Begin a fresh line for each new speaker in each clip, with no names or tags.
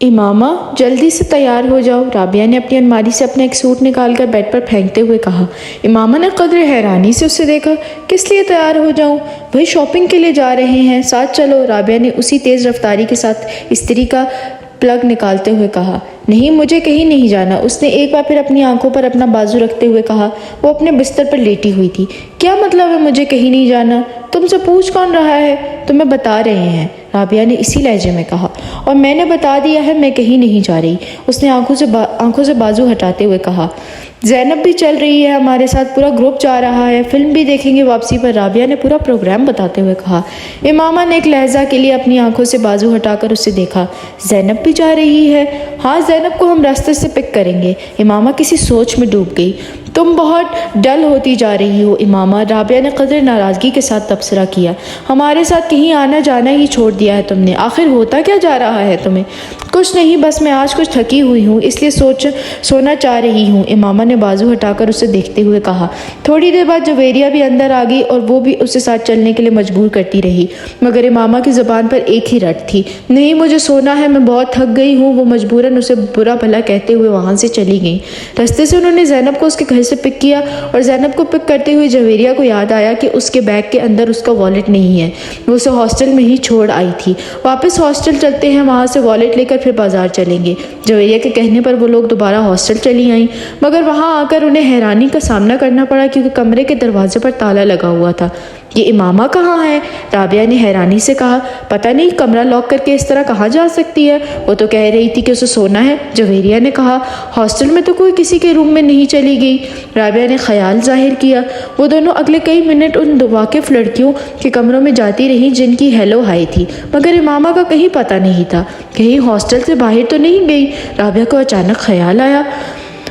امامہ جلدی سے تیار ہو جاؤ، رابعہ نے اپنی الماری سے اپنا ایک سوٹ نکال کر بیڈ پر پھینکتے ہوئے کہا۔ امامہ نے قدر حیرانی سے اسے دیکھا۔ کس لیے تیار ہو جاؤں؟ وہی شاپنگ کے لیے جا رہے ہیں، ساتھ چلو، رابعہ نے اسی تیز رفتاری کے ساتھ استری کا پلگ نکالتے ہوئے کہا۔ نہیں، مجھے کہیں نہیں جانا، اس نے ایک بار پھر اپنی آنکھوں پر اپنا بازو رکھتے ہوئے کہا۔ وہ اپنے بستر پر لیٹی ہوئی تھی۔ کیا مطلب ہے مجھے کہیں نہیں جانا؟ تم سے پوچھ کون رہا ہے؟ تمہیں بتا رہے ہیں، رابعہ نے اسی لہجے میں کہا۔ اور میں نے بتا دیا ہے میں کہیں نہیں جا رہی، اس نے آنکھوں سے بازو ہٹاتے ہوئے کہا۔ زینب بھی چل رہی ہے ہمارے ساتھ، پورا گروپ جا رہا ہے، فلم بھی دیکھیں گے واپسی پر، رابعہ نے پورا پروگرام بتاتے ہوئے کہا۔ امامہ نے ایک لہجہ کے لیے اپنی آنکھوں سے بازو ہٹا کر اسے دیکھا۔ زینب بھی جا رہی ہے؟ ہاں، زینب کو ہم راستے سے پک کریں گے۔ امامہ کسی سوچ میں ڈوب گئی۔ تم بہت ڈل ہوتی جا رہی ہو امامہ، رابعہ نے قدر ناراضگی کے ساتھ تبصرہ کیا۔ ہمارے ساتھ کہیں آنا جانا ہی چھوڑ دیا ہے تم نے، آخر ہوتا کیا جا رہا ہے تمہیں؟ کچھ نہیں، بس میں آج کچھ تھکی ہوئی ہوں، اس لیے سونا چاہ رہی ہوں، امامہ نے بازو ہٹا کر اسے دیکھتے ہوئے کہا۔ تھوڑی دیر بعد جویریہ بھی اندر آ گئی اور وہ بھی اسے ساتھ چلنے کے لیے مجبور کرتی رہی، مگر امامہ کی زبان پر ایک ہی رٹ تھی، نہیں مجھے سونا ہے، میں بہت تھک گئی ہوں۔ وہ مجبوراً اسے برا بھلا کہتے ہوئے وہاں سے چلی گئیں۔ راستے سے انہوں نے زینب کو اس کے گھر سے پک کیا اور زینب کو پک کرتے ہوئے جویریہ کو یاد آیا کہ اس کے بیگ کے اندر اس کا والیٹ نہیں ہے، وہ اسے ہاسٹل میں ہی چھوڑ آئی تھی۔ واپس ہاسٹل چلتے ہیں، وہاں سے والیٹ لے کر پھر بازار چلیں گے۔ جویریہ کے کہنے پر وہ لوگ دوبارہ ہاسٹل چلی آئیں، مگر وہاں آ کر انہیں حیرانی کا سامنا کرنا پڑا کیونکہ کمرے کے دروازے پر تالا لگا ہوا تھا۔ یہ امامہ کہاں ہے؟ رابعہ نے حیرانی سے کہا۔ پتہ نہیں، کمرہ لاک کر کے اس طرح کہاں جا سکتی ہے؟ وہ تو کہہ رہی تھی کہ اسے سونا ہے، جویریہ نے کہا۔ ہاسٹل میں تو کوئی کسی کے روم میں نہیں چلی گئی، رابعہ نے خیال ظاہر کیا۔ وہ دونوں اگلے کئی منٹ ان واقف لڑکیوں کے کمروں میں جاتی رہیں جن کی ہیلو ہائی تھی، مگر امامہ کا کہیں پتہ نہیں تھا۔ کہیں ہاسٹل سے باہر تو نہیں گئی؟ رابعہ کو اچانک خیال آیا۔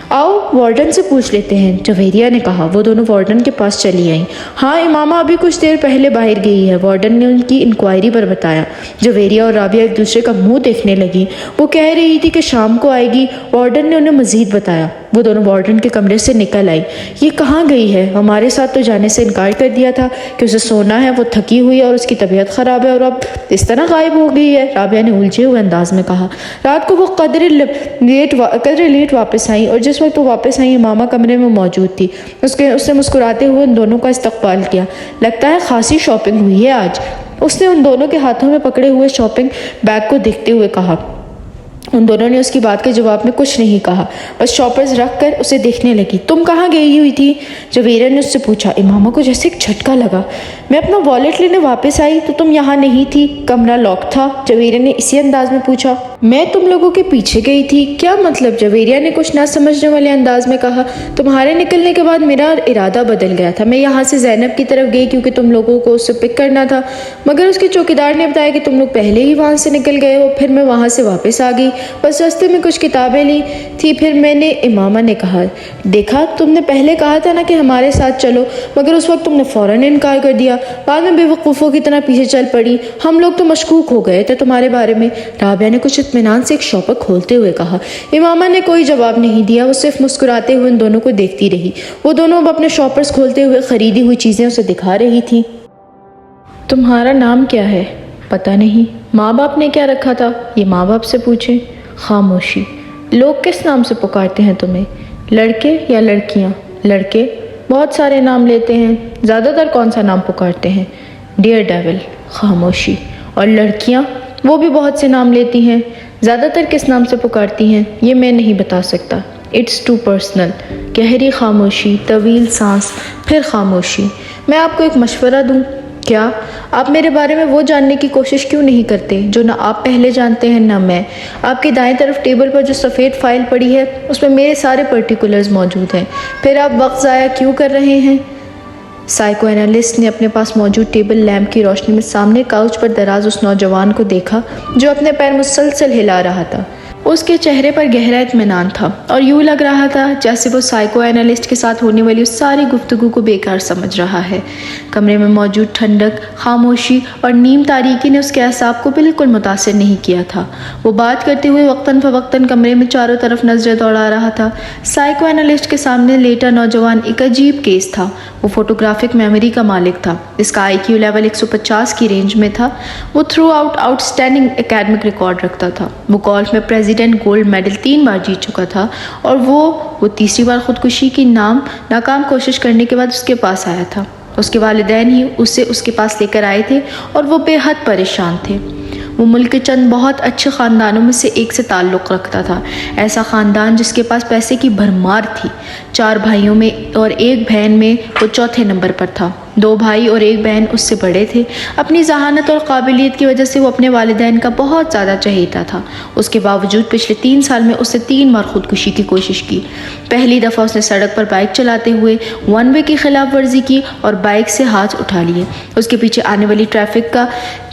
آؤ وارڈن سے پوچھ لیتے ہیں، جویریہ نے کہا۔ وہ دونوں وارڈن کے پاس چلی آئیں۔ ہاں، امامہ ابھی کچھ دیر پہلے باہر گئی ہے، وارڈن نے ان کی انکوائری پر بتایا۔ جویریہ اور رابعہ ایک دوسرے کا منہ دیکھنے لگیں۔ وہ کہہ رہی تھی کہ شام کو آئے گی، وارڈن نے انہیں مزید بتایا۔ وہ دونوں وارڈن کے کمرے سے نکل آئی۔ یہ کہاں گئی ہے؟ ہمارے ساتھ تو جانے سے انکار کر دیا تھا کہ اسے سونا ہے، وہ تھکی ہوئی ہے اور اس کی طبیعت خراب ہے، اور اب اس طرح غائب ہو گئی ہے، رابعہ نے الجھے ہوئے انداز میں کہا۔ رات کو وہ قدر لیٹ واپس آئیں اور جس وقت وہ واپس آئیں امامہ کمرے میں موجود تھی۔ اس نے مسکراتے ہوئے ان دونوں کا استقبال کیا۔ لگتا ہے خاصی شاپنگ ہوئی ہے آج، اس نے ان دونوں کے ہاتھوں میں پکڑے ہوئے شاپنگ بیگ کو دیکھتے ہوئے کہا۔ ان دونوں نے اس کی بات کے جواب میں کچھ نہیں کہا، بس شاپرز رکھ کر اسے دیکھنے لگی۔ تم کہاں گئی ہوئی تھی؟ جویریہ نے اس سے پوچھا۔ امامہ کو جیسے ایک جھٹکا لگا۔ میں اپنا والیٹ لینے واپس آئی تو تم یہاں نہیں تھی، کمرہ لاک تھا، جویریہ نے اسی انداز میں پوچھا۔ میں تم لوگوں کے پیچھے گئی تھی؟ کیا مطلب؟ جویریہ نے کچھ نہ سمجھنے والے انداز میں کہا۔ تمہارے نکلنے کے بعد میرا ارادہ بدل گیا تھا، میں یہاں سے زینب کی طرف گئی کیونکہ تم لوگوں کو اس سے پک کرنا تھا، مگر اس کے چوکیدار نے بتایا کہ تم لوگ پہلے ہی وہاں سے نکل گئے ہو، پھر میں وہاں سے واپس آ گئی، بس راستے میں کچھ کتابیں لی تھی، پھر میں نے، امامہ نے کہا، دیکھا تم نے پہلے کہا تھا نا کہ ہمارے ساتھ چلو، مگر اس وقت تم نے فوراً انکار کر دیا، بعد میں بے وقوفوں کی طرح پیچھے چل پڑی، ہم لوگ تو مشکوک ہو گئے تھے تمہارے بارے میں، رابعہ نے کچھ اطمینان سے ایک شاپر کھولتے ہوئے کہا۔ امامہ نے کوئی جواب نہیں دیا، وہ صرف مسکراتے ہوئے ان دونوں کو دیکھتی رہی۔ وہ دونوں اب اپنے شاپرز کھولتے ہوئے خریدی ہوئی چیزیں اسے دکھا رہی تھی۔ تمہارا نام کیا ہے؟ پتہ نہیں۔ ماں باپ نے کیا رکھا تھا؟ یہ ماں باپ سے پوچھیں۔ خاموشی۔ لوگ کس نام سے پکارتے ہیں تمہیں؟ لڑکے یا لڑکیاں؟ لڑکے بہت سارے نام لیتے ہیں، زیادہ تر کون سا نام پکارتے ہیں؟ Daredevil. خاموشی۔ اور لڑکیاں؟ وہ بھی بہت سے نام لیتی ہیں، زیادہ تر کس نام سے پکارتی ہیں؟ یہ میں نہیں بتا سکتا، اٹس ٹو پرسنل۔ گہری خاموشی، طویل سانس، پھر خاموشی۔ میں آپ کو ایک مشورہ دوں؟ کیا؟ آپ میرے بارے میں وہ جاننے کی کوشش کیوں نہیں کرتے جو نہ آپ پہلے جانتے ہیں نہ میں؟ آپ کی دائیں طرف ٹیبل پر جو سفید فائل پڑی ہے اس میں میرے سارے پرٹیکولرز موجود ہیں، پھر آپ وقت ضائع کیوں کر رہے ہیں؟ سائیکو اینالسٹ نے اپنے پاس موجود ٹیبل لیمپ کی روشنی میں سامنے کاؤچ پر دراز اس نوجوان کو دیکھا جو اپنے پیر مسلسل ہلا رہا تھا۔ اس کے چہرے پر گہرا اطمینان تھا اور یوں لگ رہا تھا جیسے وہ سائیکو اینالسٹ کے ساتھ ہونے والی اس ساری گفتگو کو بیکار سمجھ رہا ہے۔ کمرے میں موجود ٹھنڈک، خاموشی اور نیم تاریکی نے اس کے اعصاب کو بالکل متاثر نہیں کیا تھا۔ وہ بات کرتے ہوئے وقتاً فوقتاً کمرے میں چاروں طرف نظریں دوڑا رہا تھا۔ سائیکو اینالسٹ کے سامنے لیٹا نوجوان ایک عجیب کیس تھا۔ وہ فوٹوگرافک میموری کا مالک تھا جس کا IQ لیول 150 کی رینج میں تھا۔ وہ through out out standing academic record رکھتا تھا۔ وہ گولف میں پریزیڈنٹ گولڈ میڈل 3 بار جیت چکا تھا اور وہ تیسری بار خودکشی کی ناکام کوشش کرنے کے بعد اس کے پاس آیا تھا۔ اس کے والدین ہی اسے اس کے پاس لے کر آئے تھے اور وہ بے حد پریشان تھے۔ وہ ملک کے چند بہت اچھے خاندانوں میں سے ایک سے تعلق رکھتا تھا، ایسا خاندان جس کے پاس پیسے کی بھرمار تھی۔ 4 بھائیوں میں اور 1 بہن میں وہ چوتھے نمبر پر تھا۔ 2 بھائی اور 1 بہن اس سے بڑے تھے۔ اپنی ذہانت اور قابلیت کی وجہ سے وہ اپنے والدین کا بہت زیادہ چہیتا تھا۔ اس کے باوجود پچھلے 3 سال میں اس نے 3 بار خودکشی کی کوشش کی۔ پہلی دفعہ اس نے سڑک پر بائک چلاتے ہوئے 1 وے کی خلاف ورزی کی اور بائک سے ہاتھ اٹھا لیے۔ اس کے پیچھے آنے والی ٹریفک کا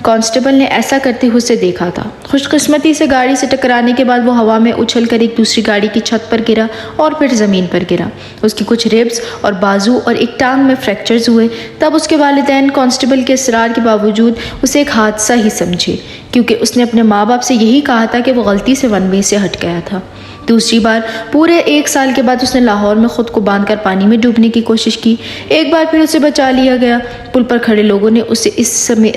کانسٹیبل نے ایسا کرتے ہوئے اسے دیکھا تھا۔ خوش قسمتی سے گاڑی سے ٹکرانے کے بعد وہ ہوا میں اچھل کر ایک دوسری گاڑی کی چھت پر گرا اور پھر زمین پر گرا۔ اس کی کچھ ربس اور بازو اور ایک ٹانگ میں فریکچرز ہوئے۔ تب اس کے والدین کانسٹیبل کے اصرار کے باوجود اسے ایک حادثہ ہی سمجھے، کیونکہ اس نے اپنے ماں باپ سے یہی کہا تھا کہ وہ غلطی سے 1 وے سے ہٹ گیا تھا۔ دوسری بار پورے 1 سال کے بعد اس نے لاہور میں خود کو باندھ کر پانی میں ڈوبنے کی کوشش کی۔ ایک بار پھر اسے بچا لیا گیا۔ پل پر کھڑے لوگوں نے اسے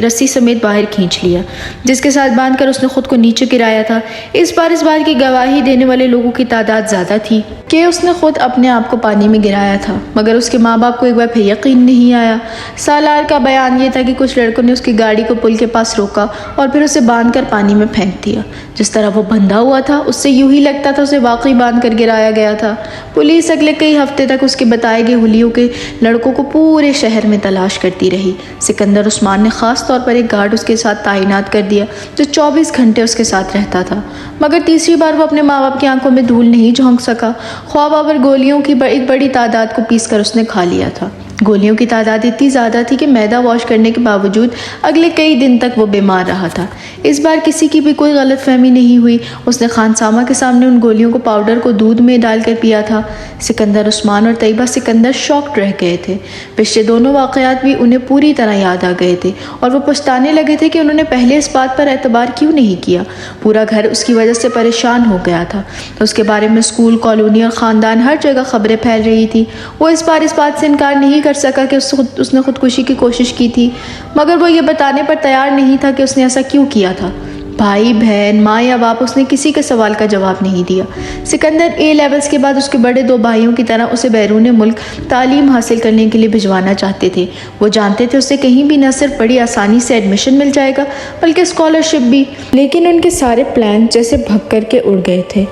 رسی سمیت باہر کھینچ لیا جس کے ساتھ باندھ کر اس نے خود کو نیچے گرایا تھا۔ اس بار کی گواہی دینے والے لوگوں کی تعداد زیادہ تھی کہ اس نے خود اپنے آپ کو پانی میں گرایا تھا، مگر اس کے ماں باپ کو ایک بار پھر یقین نہیں آیا۔ سالار کا بیان یہ تھا کہ کچھ لڑکوں نے اس کی گاڑی کو پل کے پاس روکا اور پھر اسے باندھ کر پانی میں پھینک دیا۔ جس طرح وہ بندھا ہوا تھا اس سے یوں ہی لگتا تھا اسے واقعی باندھ کر گرایا گیا تھا۔ پولیس اگلے کئی ہفتے تک اس کے بتائے گئے حلیوں کے لڑکوں کو پورے شہر میں تلاش کرتی رہی۔ سکندر عثمان نے خاص طور پر ایک گارڈ اس کے ساتھ تعینات کر دیا جو 24 گھنٹے اس کے ساتھ رہتا تھا، مگر تیسری بار وہ اپنے ماں باپ کی آنکھوں میں دھول نہیں جھونک سکا۔ خواب آور گولیوں کی ایک بڑی تعداد کو پیس کر اس نے کھا لیا تھا۔ گولیوں کی تعداد اتنی زیادہ تھی کہ معدہ واش کرنے کے باوجود اگلے کئی دن تک وہ بیمار رہا تھا۔ اس بار کسی کی بھی کوئی غلط فہمی نہیں ہوئی۔ اس نے خانسامہ کے سامنے ان گولیوں کو پاؤڈر کو دودھ میں ڈال کر پیا تھا۔ سکندر عثمان اور طیبہ سکندر شاکڈ رہ گئے تھے۔ پچھلے دونوں واقعات بھی انہیں پوری طرح یاد آ گئے تھے اور وہ پچھتانے لگے تھے کہ انہوں نے پہلے اس بات پر اعتبار کیوں نہیں کیا۔ پورا گھر اس کی وجہ سے پریشان ہو گیا تھا۔ اس کے بارے میں اسکول، کالونی اور خاندان ہر جگہ خبریں پھیل رہی تھی۔ وہ اس بات سے انکار نہیں کر سکا کہ اس نے خودکشی کی کوشش کی تھی، مگر وہ یہ بتانے پر تیار نہیں تھا کہ اس نے ایسا کیوں کیا تھا۔ بھائی، بہن، ماں یا باپ، اس نے کسی کے سوال کا جواب نہیں دیا۔ سکندر A لیولز کے بعد اس کے بڑے 2 بھائیوں کی طرح اسے بیرون ملک تعلیم حاصل کرنے کے لیے بھجوانا چاہتے تھے۔ وہ جانتے تھے اسے کہیں بھی نہ صرف بڑی آسانی سے ایڈمیشن مل جائے گا بلکہ اسکالرشپ بھی، لیکن ان کے سارے پلان جیسے بھگ کر کے اڑ گئے تھے۔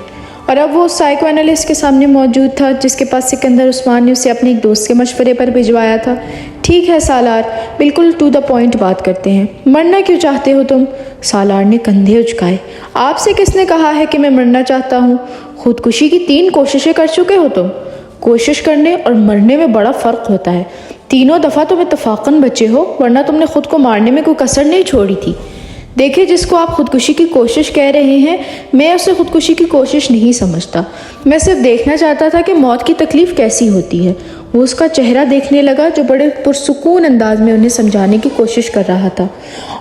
اور اب وہ سائیکو اینالسٹ کے سامنے موجود تھا جس کے پاس سکندر عثمان نے اسے اپنے ایک دوست کے مشورے پر بھجوایا تھا۔ ٹھیک ہے سالار، بالکل ٹو دا پوائنٹ بات کرتے ہیں۔ مرنا کیوں چاہتے ہو تم؟ سالار نے کندھے اچکائے۔ آپ سے کس نے کہا ہے کہ میں مرنا چاہتا ہوں؟ خودکشی کی 3 کوششیں کر چکے ہو تم۔ کوشش کرنے اور مرنے میں بڑا فرق ہوتا ہے۔ تینوں دفعہ تم اتفاقاً بچے ہو، ورنہ تم نے خود کو مارنے میں کوئی کسر نہیں چھوڑی تھی۔ دیکھیں، جس کو آپ خودکشی کی کوشش کہہ رہے ہیں، میں اسے خودکشی کی کوشش نہیں سمجھتا۔ میں صرف دیکھنا چاہتا تھا کہ موت کی تکلیف کیسی ہوتی ہے۔ وہ اس کا چہرہ دیکھنے لگا جو بڑے پرسکون انداز میں انہیں سمجھانے کی کوشش کر رہا تھا۔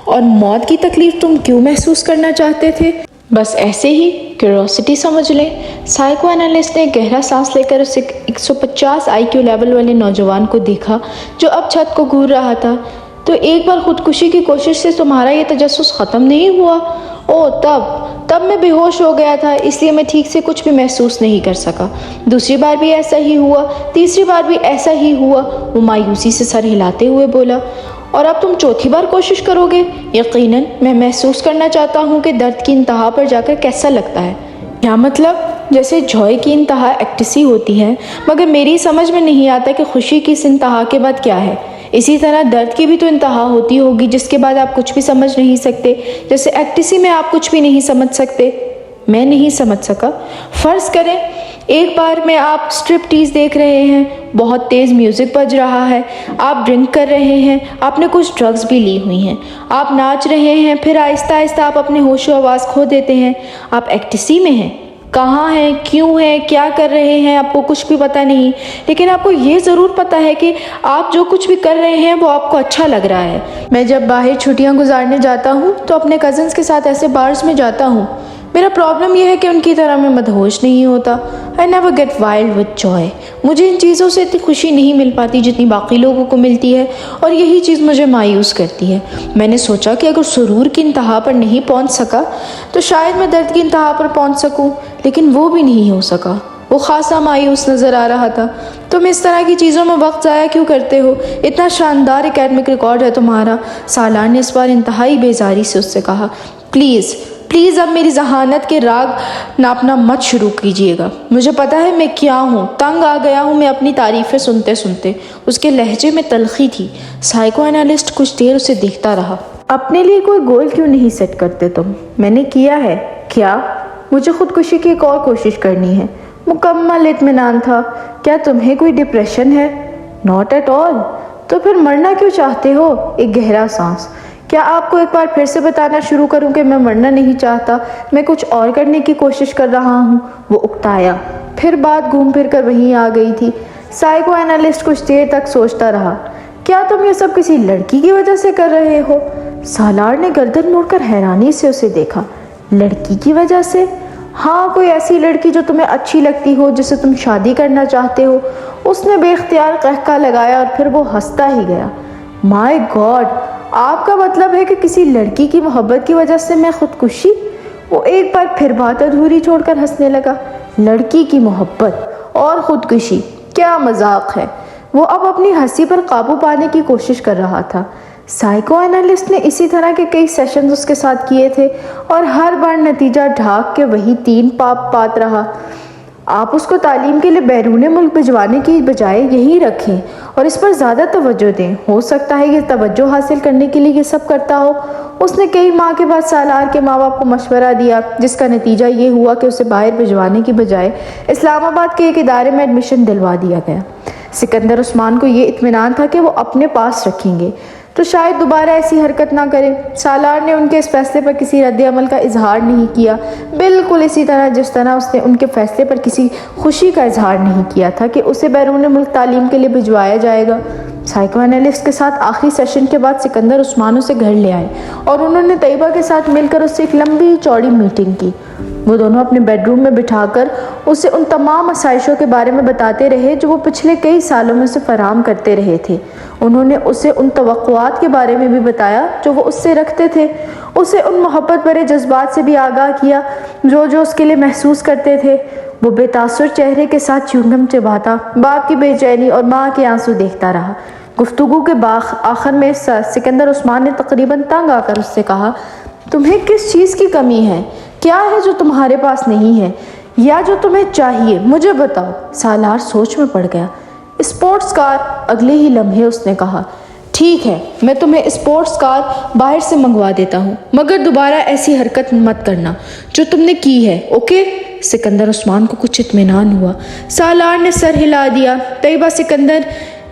اور موت کی تکلیف تم کیوں محسوس کرنا چاہتے تھے؟ بس ایسے ہی، کیوریوسٹی سمجھ لیں۔ سائیکو اینالسٹ نے گہرا سانس لے کر اس 150 IQ لیول والے نوجوان کو دیکھا جو اب چھت کو گھور رہا تھا۔ تو ایک بار خودکشی کی کوشش سے تمہارا یہ تجسس ختم نہیں ہوا؟ تب میں بے ہوش ہو گیا تھا، اس لیے میں ٹھیک سے کچھ بھی محسوس نہیں کر سکا۔ دوسری بار بھی ایسا ہی ہوا، تیسری بار بھی ایسا ہی ہوا، وہ مایوسی سے سر ہلاتے ہوئے بولا۔ اور اب تم چوتھی بار کوشش کرو گے؟ یقیناً میں محسوس کرنا چاہتا ہوں کہ درد کی انتہا پر جا کر کیسا لگتا ہے۔ کیا مطلب؟ جیسے جوائے کی انتہا ایکٹسی ہوتی ہے، مگر میری سمجھ میں نہیں آتا کہ خوشی کی اس انتہا کے بعد کیا ہے۔ اسی طرح درد کی بھی تو انتہا ہوتی ہوگی جس کے بعد آپ کچھ بھی سمجھ نہیں سکتے، جیسے ایکٹسی میں آپ کچھ بھی نہیں سمجھ سکتے۔ میں نہیں سمجھ سکا۔ فرض کریں ایک بار میں آپ اسٹرپ ٹیز دیکھ رہے ہیں، بہت تیز میوزک بج رہا ہے، آپ ڈرنک کر رہے ہیں، آپ نے کچھ ڈرگز بھی لی ہوئی ہیں، آپ ناچ رہے ہیں، پھر آہستہ آہستہ آپ اپنے ہوش و آواز کھو دیتے ہیں، آپ ایکٹیسی میں ہیں، کہاں ہیں، کیوں ہیں، کیا کر رہے ہیں، آپ کو کچھ بھی پتہ نہیں، لیکن آپ کو یہ ضرور پتہ ہے کہ آپ جو کچھ بھی کر رہے ہیں وہ آپ کو اچھا لگ رہا ہے۔ میں جب باہر چھٹیاں گزارنے جاتا ہوں تو اپنے کزنز کے ساتھ ایسے بارز میں جاتا ہوں۔ میرا پرابلم یہ ہے کہ ان کی طرح میں مدہوش نہیں ہوتا۔ I never get wild with joy۔ مجھے ان چیزوں سے اتنی خوشی نہیں مل پاتی جتنی باقی لوگوں کو ملتی ہے، اور یہی چیز مجھے مایوس کرتی ہے۔ میں نے سوچا کہ اگر سرور کی انتہا پر نہیں پہنچ سکا تو شاید میں درد کی انتہا پر پہنچ سکوں، لیکن وہ بھی نہیں ہو سکا۔ وہ خاصا مایوس نظر آ رہا تھا۔ تم اس طرح کی چیزوں میں وقت ضائع کیوں کرتے ہو؟ اتنا شاندار اکیڈمک ریکارڈ ہے تمہارا۔ سالار نے اس بار انتہائی بیزاری سے اس سے کہا، پلیز اب میری ذہانت کے راگ ناپنا مت شروع کیجیے گا۔ مجھے پتا ہے میں کیا ہوں، تنگ آ گیا ہوں میں اپنی تعریفیں سنتے سنتے۔ اس کے لہجے میں تلخی تھی۔ سائیکو انالسٹ کچھ دیر اسے دیکھتا رہا۔ اپنے لیے کوئی گول کیوں نہیں سیٹ کرتے تم؟ میں نے کیا ہے۔ کیا؟ مجھے خودکشی کی ایک اور کوشش کرنی ہے۔ مکمل اطمینان تھا۔ کیا تمہیں کوئی ڈپریشن ہے؟ Not at all. تو پھر مرنا کیوں چاہتے ہو؟ ایک گہرا سانس۔ کیا آپ کو ایک بار پھر سے بتانا شروع کروں کہ میں مرنا نہیں چاہتا، میں کچھ اور کرنے کی کوشش کر رہا ہوں؟ وہ اکتایا۔ پھر بات گھوم پھر کر وہیں آ گئی تھی۔ سائیکو انالسٹ کچھ دیر تک سوچتا رہا۔ کیا تم یہ سب کسی لڑکی کی وجہ سے کر رہے ہو؟ سالار نے گردن موڑ کر حیرانی سے اسے دیکھا۔ لڑکی کی وجہ سے؟ ہاں، کوئی ایسی لڑکی جو تمہیں اچھی لگتی ہو، جسے تم شادی کرنا چاہتے ہو۔ اس نے بے اختیار قہقہ لگایا اور پھر وہ ہنستا ہی گیا۔ مائی گاڈ، آپ کا مطلب ہے کہ کسی لڑکی کی محبت کی وجہ سے میں خودکشی؟ وہ ایک بار پھر بات ادھوری چھوڑ کر ہنسنے لگا۔ لڑکی کی محبت اور خودکشی، کیا مذاق ہے؟ وہ اب اپنی ہنسی پر قابو پانے کی کوشش کر رہا تھا۔ سائیکو انالسٹ نے اسی طرح کے کئی سیشنز اس کے ساتھ کیے تھے، اور ہر بار نتیجہ ڈھاک کے وہی 3 پات رہا۔ آپ اس کو تعلیم کے لیے بیرون ملک بھجوانے کی بجائے یہی رکھیں اور اس پر زیادہ توجہ دیں۔ ہو سکتا ہے یہ توجہ حاصل کرنے کے لیے یہ سب کرتا ہو۔ اس نے کئی ماہ کے بعد سالار کے ماں باپ کو مشورہ دیا، جس کا نتیجہ یہ ہوا کہ اسے باہر بھجوانے کی بجائے اسلام آباد کے ایک ادارے میں ایڈمیشن دلوا دیا گیا۔ سکندر عثمان کو یہ اطمینان تھا کہ وہ اپنے پاس رکھیں گے تو شاید دوبارہ ایسی حرکت نہ کریں۔ سالار نے ان کے اس فیصلے پر کسی رد عمل کا اظہار نہیں کیا، بالکل اسی طرح جس طرح اس نے ان کے فیصلے پر کسی خوشی کا اظہار نہیں کیا تھا کہ اسے بیرون ملک تعلیم کے لیے بھجوایا جائے گا۔ سائیکو انالسٹ کے ساتھ آخری سیشن کے بعد سکندر عثمان اسے گھر لے آئے اور انہوں نے طیبہ کے ساتھ مل کر اس سے ایک لمبی چوڑی میٹنگ کی۔ وہ دونوں اپنے بیڈ روم میں بٹھا کر اسے ان تمام آسائشوں کے بارے میں بتاتے رہے جو وہ پچھلے کئی سالوں میں اسے فراہم کرتے رہے تھے۔ انہوں نے اسے ان توقعات کے بارے میں بھی بتایا جو وہ اس سے رکھتے تھے، اسے ان محبت بھرے جذبات سے بھی آگاہ کیا جو اس کے لیے محسوس کرتے تھے۔ وہ بے تاثر چہرے کے ساتھ چیونگم چباتا باپ کی بے چینی اور ماں کے آنسو دیکھتا رہا۔ گفتگو کے آخر میں سکندر عثمان نے تقریباً تنگ آ کر اس سے کہا، تمہیں کس چیز کی کمی ہے؟ کیا ہے جو تمہارے پاس نہیں ہے یا جو تمہیں چاہیے؟ مجھے بتاؤ۔ سالار سوچ میں پڑ گیا۔ اسپورٹس کار، اگلے ہی لمحے اس نے کہا۔ ٹھیک ہے، میں تمہیں اسپورٹس کار باہر سے منگوا دیتا ہوں، مگر دوبارہ ایسی حرکت مت کرنا جو تم نے کی ہے، اوکے؟ سکندر عثمان کو کچھ اطمینان ہوا۔ سالار نے سر ہلا دیا۔ طیبہ سکندر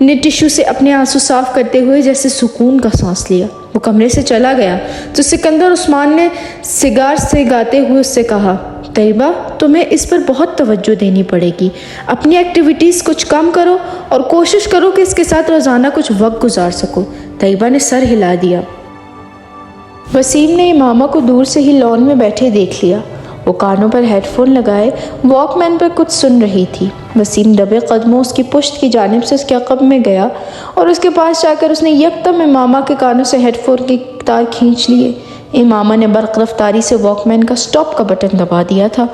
نے ٹشو سے اپنے آنسو صاف کرتے ہوئے جیسے سکون کا سانس لیا۔ وہ کمرے سے چلا گیا تو سکندر عثمان نے سگار سے گاتے ہوئے اس سے کہا، طیبہ تمہیں اس پر بہت توجہ دینی پڑے گی، اپنی ایکٹیویٹیز کچھ کم کرو اور کوشش کرو کہ اس کے ساتھ روزانہ کچھ وقت گزار سکو۔ طیبہ نے سر ہلا دیا۔ وسیم نے امامہ کو دور سے ہی لان میں بیٹھے دیکھ لیا۔ وہ کانوں پر ہیڈ فون لگائے واک مین پر کچھ سن رہی تھی۔ وسیم دبے قدموں اس کی پشت کی جانب سے اس کے عقب میں گیا اور اس کے پاس جا کر اس نے یکدم امامہ کے کانوں سے ہیڈ فون کی تار کھینچ لیے۔ امامہ نے برق رفتاری سے واک مین کا سٹاپ کا بٹن دبا دیا تھا۔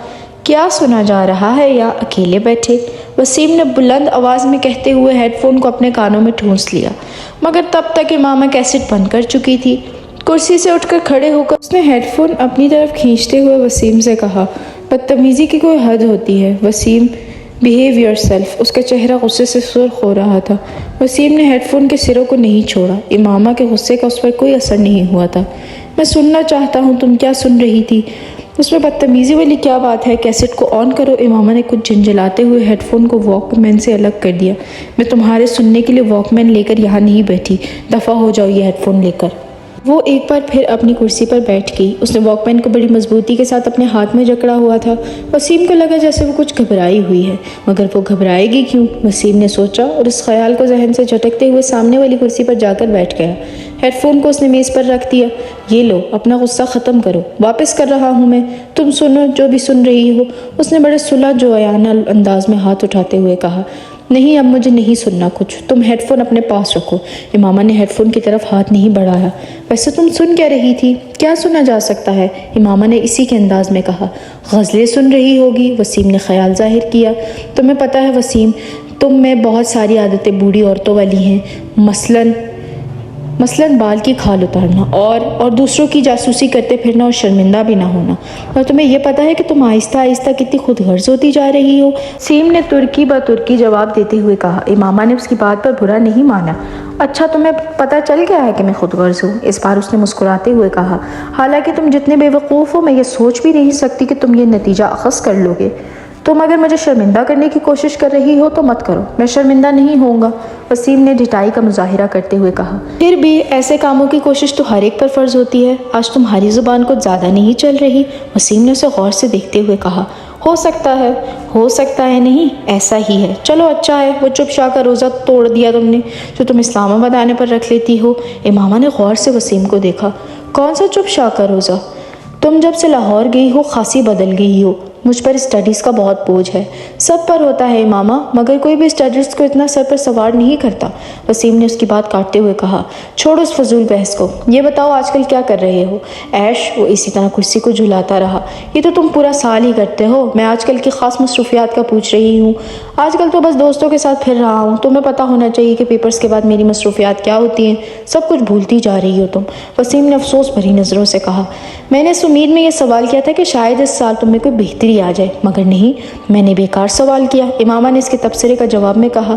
کیا سنا جا رہا ہے یا اکیلے بیٹھے؟ وسیم نے بلند آواز میں کہتے ہوئے ہیڈ فون کو اپنے کانوں میں ٹھونس لیا، مگر تب تک امامہ کیسٹ بند کر چکی تھی۔ کرسی سے اٹھ کر کھڑے ہو کر اس نے ہیڈ فون اپنی طرف کھینچتے ہوئے وسیم سے کہا، بدتمیزی کی کوئی حد ہوتی ہے وسیم، بیہیو یور سیلف۔ اس کا چہرہ غصے سے سرخ ہو رہا تھا۔ وسیم نے ہیڈ فون کے سروں کو نہیں چھوڑا۔ امامہ کے غصے کا اس پر کوئی اثر نہیں ہوا تھا۔ میں سننا چاہتا ہوں تم کیا سن رہی تھی؟ اس میں بدتمیزی والی کیا بات ہے؟ کیسٹ کو آن کرو۔ امامہ نے کچھ جھنجھلاتے ہوئے ہیڈ فون کو واک مین سے الگ کر دیا۔ میں تمہارے سننے کے لیے واک مین لے کر یہاں نہیں بیٹھی، دفع ہو جاؤ یہ ہیڈ فون لے کر۔ وہ ایک بار پھر اپنی کرسی پر بیٹھ گئی۔ اس نے واک مین کو بڑی مضبوطی کے ساتھ اپنے ہاتھ میں جکڑا ہوا تھا۔ وسیم کو لگا جیسے وہ کچھ گھبرائی ہوئی ہے، مگر وہ گھبرائے گی کیوں؟ وسیم نے سوچا اور اس خیال کو ذہن سے جھٹکتے ہوئے سامنے والی کرسی پر جا کر بیٹھ گیا۔ ہیڈ فون کو اس نے میز پر رکھ دیا۔ یہ لو، اپنا غصہ ختم کرو، واپس کر رہا ہوں میں، تم سنو جو بھی سن رہی ہو، اس نے بڑے صلح جویانہ انداز میں ہاتھ اٹھاتے ہوئے کہا۔ نہیں، اب مجھے نہیں سننا کچھ، تم ہیڈ فون اپنے پاس رکھو۔ امامہ نے ہیڈ فون کی طرف ہاتھ نہیں بڑھایا۔ ویسے تم سن کیا رہی تھی؟ کیا سنا جا سکتا ہے؟ امامہ نے اسی کے انداز میں کہا۔ غزلیں سن رہی ہوگی، وسیم نے خیال ظاہر کیا۔ تمہیں پتہ ہے وسیم، تم میں بہت ساری عادتیں بوڑھی عورتوں والی ہیں، مثلاً بال کی کھال اتارنا اور دوسروں کی جاسوسی کرتے پھرنا اور شرمندہ بھی نہ ہونا۔ اور تمہیں یہ پتہ ہے کہ تم آہستہ آہستہ کتنی خود غرض ہوتی جا رہی ہو؟ وسیم نے ترکی بہ ترکی جواب دیتے ہوئے کہا۔ امامہ نے اس کی بات پر برا نہیں مانا۔ اچھا، تمہیں پتہ چل گیا ہے کہ میں خود غرض ہوں؟ اس بار اس نے مسکراتے ہوئے کہا۔ حالانکہ تم جتنے بے وقوف ہو، میں یہ سوچ بھی نہیں سکتی کہ تم یہ نتیجہ اخذ کر لو گے۔ تم اگر مجھے شرمندہ کرنے کی کوشش کر رہی ہو تو مت کرو، میں شرمندہ نہیں ہوں گا، وسیم نے ڈھٹائی کا مظاہرہ کرتے ہوئے کہا۔ پھر بھی ایسے کاموں کی کوشش تو ہر ایک پر فرض ہوتی ہے، آج تمہاری زبان کچھ زیادہ نہیں چل رہی؟ وسیم نے اسے غور سے دیکھتے ہوئے کہا۔ ہو سکتا ہے نہیں، ایسا ہی ہے۔ چلو اچھا ہے، وہ چپ شاہ کا روزہ توڑ دیا تم نے جو تم اسلام آباد آنے پر رکھ لیتی ہو۔ امامہ نے غور سے وسیم کو دیکھا۔ کون سا چپ شاہ کا روزہ؟ تم جب سے لاہور گئی ہو خاصی بدل گئی ہو۔ مجھ پر اسٹڈیز کا بہت بوجھ ہے۔ سب پر ہوتا ہے امامہ، مگر کوئی بھی اسٹڈیز کو اتنا سر پر سوار نہیں کرتا، وسیم نے اس کی بات کاٹتے ہوئے کہا۔ چھوڑو اس فضول بحث کو، یہ بتاؤ آج کل کیا کر رہے ہو؟ ایش، وہ اسی طرح کرسی کو جھلاتا رہا۔ یہ تو تم پورا سال ہی کرتے ہو، میں آج کل کی خاص مصروفیات کا پوچھ رہی ہوں۔ آج کل تو بس دوستوں کے ساتھ پھر رہا ہوں، تمہیں پتہ ہونا چاہیے کہ پیپرز کے بعد میری مصروفیات کیا ہوتی ہیں، سب کچھ بھولتی جا رہی ہو تم، وسیم نے افسوس بھری نظروں سے کہا۔ میں نے اس امید میں یہ سوال کیا تھا کہ شاید اس سال تم میں کوئی بہتری آ جائے، مگر نہیں، میں نے بیکار سوال کیا، امامہ نے اس کے تبصرے کا جواب میں کہا۔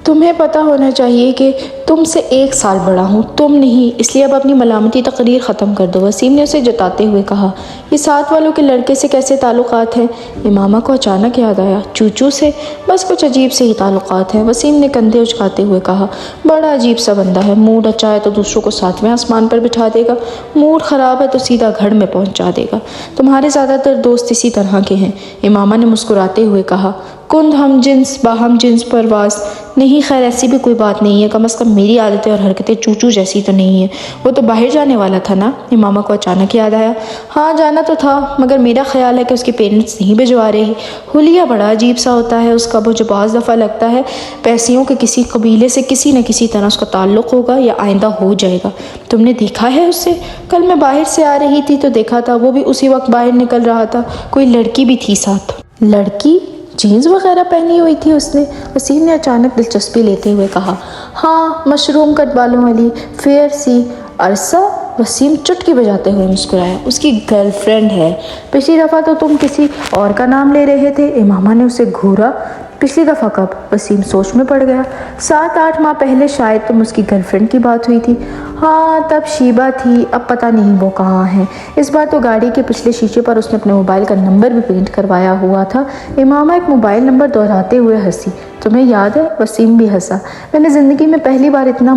تمہیں پتہ ہونا چاہیے کہ تم سے 1 سال بڑا ہوں، تم نہیں، اس لیے اب اپنی ملامتی تقریر ختم کر دو، وسیم نے اسے جتاتے ہوئے کہا۔ یہ ساتھ والوں کے لڑکے سے کیسے تعلقات ہیں؟ امامہ کو اچانک یاد آیا۔ چوچو سے؟ بس کچھ عجیب سے ہی تعلقات ہیں، وسیم نے کندھے اچکاتے ہوئے کہا۔ بڑا عجیب سا بندہ ہے، موڈ اچھا ہے تو دوسروں کو 7ویں آسمان پر بٹھا دے گا، موڈ خراب ہے تو سیدھا گھر میں پہنچا دے گا۔ تمہارے زیادہ تر دوست اسی طرح کے ہیں، امامہ نے مسکراتے ہوئے کہا۔ کند ہم جنس باہم جنس پرواز؟ نہیں، خیر ایسی بھی کوئی بات نہیں ہے، کم از کم میری عادتیں اور حرکتیں چوچو جیسی تو نہیں ہیں۔ وہ تو باہر جانے والا تھا نا؟ امامہ کو اچانک یاد آیا۔ ہاں جانا تو تھا، مگر میرا خیال ہے کہ اس کے پیرنٹس نہیں بھجوا رہے۔ حلیہ بڑا عجیب سا ہوتا ہے اس کا، مجھے بعض دفعہ لگتا ہے پیسیوں کے کسی قبیلے سے کسی نہ کسی طرح اس کا تعلق ہوگا یا آئندہ ہو جائے گا۔ تم نے دیکھا ہے اسے؟ کل میں باہر سے آ رہی تھی تو دیکھا تھا، وہ بھی اسی وقت باہر نکل رہا تھا، کوئی لڑکی بھی تھی ساتھ۔ لڑکی؟ جینز وغیرہ پہنی ہوئی تھی اس نے؟ وسیم نے اچانک دلچسپی لیتے ہوئے کہا۔ ہاں، مشروم کٹ بالوں والی، فیئر سی۔ عرصہ؟ وسیم چٹکی بجاتے ہوئے مسکرایا۔ اس کی گرل فرینڈ ہے۔ پچھلی دفعہ تو تم کسی اور کا نام لے رہے تھے، امامہ نے اسے گھورا۔ پچھلی دفعہ کب؟ وسیم سوچ میں پڑ گیا۔ 7-8 ماہ پہلے شاید تم اس کی گرل فرینڈ کی بات ہوئی تھی۔ ہاں، تب شیبہ تھی، اب پتہ نہیں وہ کہاں ہے۔ اس بار تو گاڑی کے پچھلے شیشے پر اس نے اپنے موبائل کا نمبر بھی پرنٹ کروایا ہوا تھا۔ امامہ ایک موبائل نمبر دہراتے ہوئے ہنسی۔ تمہیں یاد ہے؟ وسیم بھی ہنسا۔ میں نے زندگی میں پہلی بار اتنا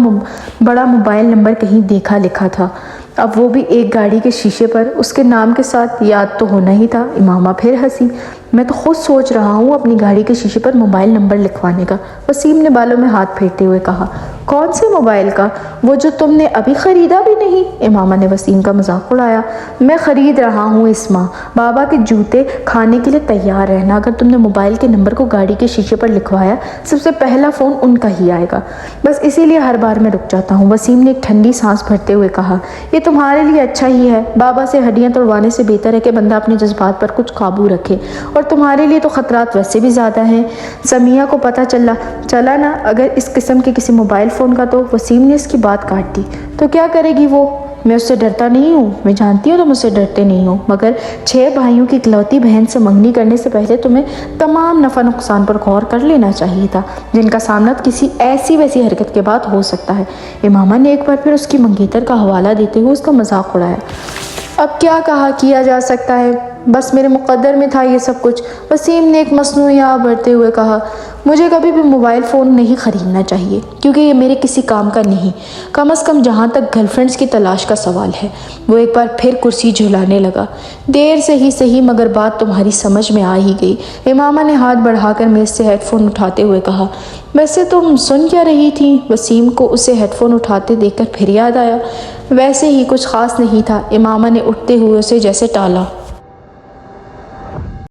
بڑا موبائل نمبر کہیں دیکھا لکھا تھا، اب وہ بھی ایک گاڑی کے شیشے پر، اس کے نام کے ساتھ، یاد تو ہونا ہی تھا۔ امامہ پھر ہنسی۔ میں تو خود سوچ رہا ہوں اپنی گاڑی کے شیشے پر موبائل نمبر لکھوانے کا، وسیم نے بالوں میں ہاتھ پھیرتے ہوئے کہا۔ کون سے موبائل کا؟ وہ جو تم نے ابھی خریدا بھی نہیں؟ امامہ نے وسیم کا مذاق اڑایا۔ میں خرید رہا ہوں اس ماہ، بابا کے جوتے کھانے کے لیے تیار رہنا، اگر تم نے موبائل کے نمبر کو گاڑی کے شیشے پر لکھوایا، سب سے پہلا فون ان کا ہی آئے گا، بس اسی لیے ہر بار میں رک جاتا ہوں، وسیم نے ایک ٹھنڈی سانس بھرتے ہوئے کہا۔ یہ تمہارے لیے اچھا ہی ہے، بابا سے ہڈیاں توڑوانے سے بہتر ہے کہ بندہ اپنے جذبات پر کچھ قابو رکھے، اور تمہارے لیے تو خطرات ویسے بھی زیادہ ہیں۔ سمیہ کو پتہ چلا نا اگر اس قسم کے کسی موبائل فون کا تو؟ وسیم نے اس کی بات کاٹ دی۔ تو کیا کرے گی وہ؟ میں اس سے ڈرتا نہیں ہوں، میں جانتی ہوں تم اس سے ڈرتے نہیں ہو، مگر 6 بھائیوں کی اکلوتی بہن سے منگنی کرنے سے پہلے تمہیں تمام نفع نقصان پر غور کر لینا چاہیے تھا، جن کا سامنا کسی ایسی ویسی حرکت کے بعد ہو سکتا ہے۔ امامہ نے ایک بار پھر اس کی منگیتر کا حوالہ دیتے ہوئے اس کا مذاق اڑایا۔ اب کیا کہا کیا جا سکتا ہے؟ بس میرے مقدر میں تھا یہ سب کچھ۔ وسیم نے ایک مصنوعی آہ بھرتے ہوئے کہا، مجھے کبھی بھی موبائل فون نہیں خریدنا چاہیے کیونکہ یہ میرے کسی کام کا نہیں، کم از کم جہاں تک گرل فرینڈز کی تلاش کا سوال ہے۔ وہ ایک بار پھر کرسی جھلانے لگا۔ دیر سے ہی صحیح مگر بات تمہاری سمجھ میں آ ہی گئی۔ امامہ نے ہاتھ بڑھا کر میز سے ہیڈ فون اٹھاتے ہوئے کہا، ویسے تم سن کیا رہی تھیں؟ وسیم کو اسے ہیڈ فون اٹھاتے دیکھ کر پھر یاد آیا، ویسے ہی کچھ خاص نہیں تھا۔ امامہ نے اٹھتے ہوئے اسے جیسے ٹالا۔